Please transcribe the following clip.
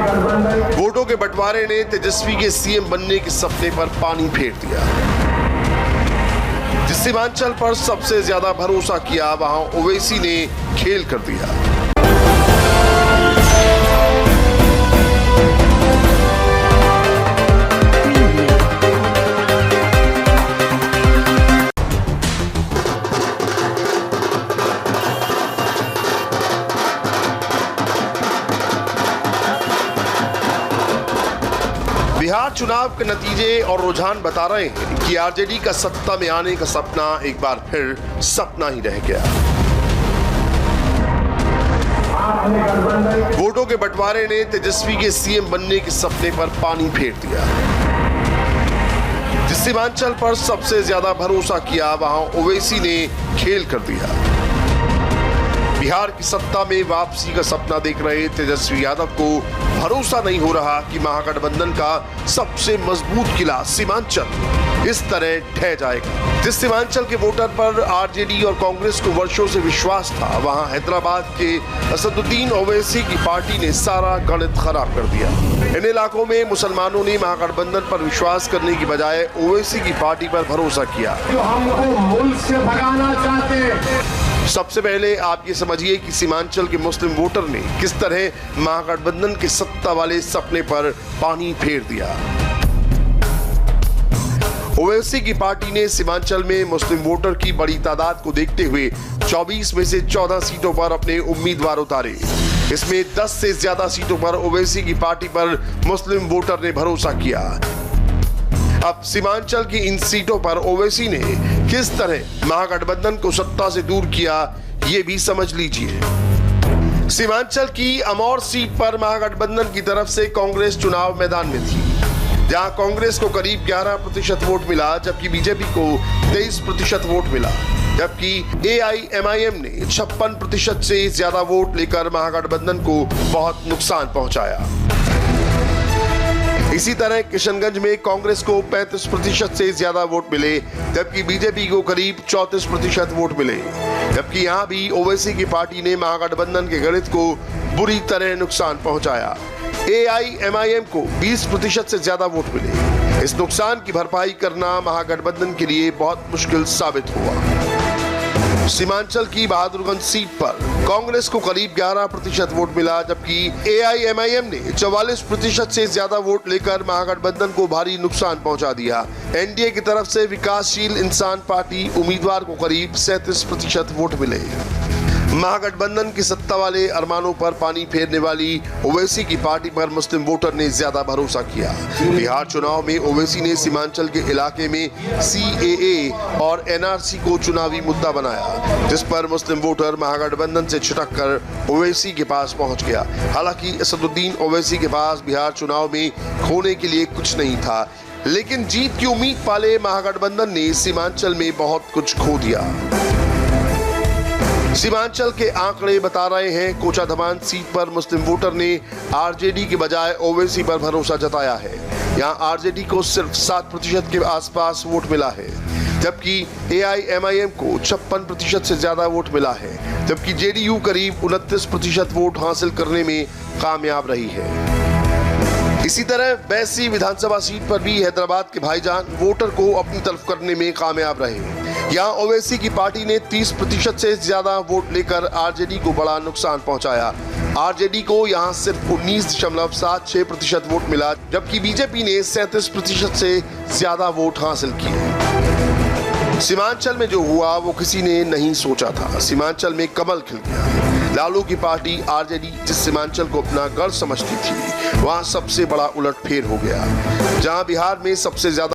वोटों के बंटवारे ने तेजस्वी के सीएम बनने के सपने पर पानी फेर दिया। जिस सीमांचल पर सबसे ज्यादा भरोसा किया, वहां ओवैसी ने खेल कर दिया। बिहार चुनाव के नतीजे और रुझान बता रहे हैं कि आरजेडी का सत्ता में आने का सपना एक बार फिर सपना ही रह गया। वोटों के बंटवारे ने तेजस्वी के सीएम बनने के सपने पर पानी फेर दिया। जिस सीमांचल पर सबसे ज्यादा भरोसा किया, वहां ओवैसी ने खेल कर दिया। बिहार की सत्ता में वापसी का सपना देख रहे तेजस्वी यादव को भरोसा नहीं हो रहा कि महागठबंधन का सबसे मजबूत किला सीमांचल इस तरह ढह जाएगा। जिस सीमांचल के वोटर पर आरजेडी और कांग्रेस को वर्षों से विश्वास था, वहां हैदराबाद के असदुद्दीन ओवैसी की पार्टी ने सारा गणित खराब कर दिया। इन इलाकों में मुसलमानों ने महागठबंधन पर विश्वास करने की बजाय ओवैसी की पार्टी पर भरोसा किया। जो हमको मुल्क से भगाना चाहते। सबसे पहले आप ये समझिए कि सीमांचल के मुस्लिम वोटर ने किस तरह महागठबंधन के सत्ता वाले सपने पर पानी फेर दिया। ओवैसी की पार्टी ने सीमांचल में मुस्लिम वोटर की बड़ी तादाद को देखते हुए 24 में से 14 सीटों पर अपने उम्मीदवार उतारे। इसमें 10 से ज्यादा सीटों पर ओवैसी की पार्टी पर मुस्लिम वोटर ने भरोसा किया। अब सीमांचल की इन सीटों पर ओवैसी ने किस तरह महागठबंधन को सत्ता से दूर किया, ये भी समझ लीजिए। सीमांचल की अमौर सीट पर महागठबंधन की तरफ से कांग्रेस चुनाव मैदान में थी, जहां कांग्रेस को करीब 11% वोट मिला, जबकि बीजेपी को 23% वोट मिला। जबकि AIMIM ने 56% से ज्यादा वोट लेकर महागठबंधन को बहुत नुकसान पहुंचाया। इसी तरह किशनगंज में कांग्रेस को 35% से ज्यादा वोट मिले, जबकि बीजेपी को करीब 34% वोट मिले। जबकि यहां भी ओवैसी की पार्टी ने महागठबंधन के गणित को बुरी तरह नुकसान पहुंचाया। AIMIM को 20% से ज्यादा वोट मिले। इस नुकसान की भरपाई करना महागठबंधन के लिए बहुत मुश्किल साबित हुआ। सीमांचल की बहादुरगंज सीट पर कांग्रेस को करीब 11% वोट मिला, जबकि AIMIM ने 44% से ज्यादा वोट लेकर महागठबंधन को भारी नुकसान पहुंचा दिया। NDA की तरफ से विकासशील इंसान पार्टी उम्मीदवार को करीब 37% वोट मिले। महागठबंधन की सत्ता वाले अरमानों पर पानी फेरने वाली ओवैसी की पार्टी पर मुस्लिम वोटर ने ज्यादा भरोसा किया। बिहार चुनाव में ओवैसी ने सीमांचल के इलाके में CAA और NRC को चुनावी मुद्दा बनाया, जिस पर मुस्लिम वोटर महागठबंधन से छिटक कर ओवैसी के पास पहुंच गया। हालांकि असदुद्दीन ओवैसी के पास बिहार चुनाव में खोने के लिए कुछ नहीं था, लेकिन जीत की उम्मीद पाले महागठबंधन ने सीमांचल में बहुत कुछ खो दिया। सीमांचल के आंकड़े बता रहे हैं, कोचाधमान सीट पर मुस्लिम वोटर ने आरजेडी के बजाय ओवैसी पर भरोसा जताया है। यहां आरजेडी को सिर्फ 7% के आसपास वोट मिला है, जबकि AIMIM को 56% से ज्यादा वोट मिला है, जबकि JDU करीब 29% वोट हासिल करने में कामयाब रही है। इसी तरह बैसी विधानसभा सीट पर भी हैदराबाद के भाईजान वोटर को अपनी तरफ करने में कामयाब रहे। यहाँ ओवैसी की पार्टी ने 30% से ज्यादा वोट लेकर आरजेडी को बड़ा नुकसान पहुंचाया। आरजेडी को यहाँ सिर्फ 19.76% वोट मिला, जबकि बीजेपी ने 37% से ज्यादा वोट हासिल किए। सीमांचल में जो हुआ वो किसी ने नहीं सोचा था। सीमांचल में कमल खिल गया। लालू की पार्टी आरजेडी जिस सीमांचल को अपना गढ़ समझती थी, वहां सबसे बड़ा उलटफेर हो गया। जहां बिहार में सबसे ज्यादा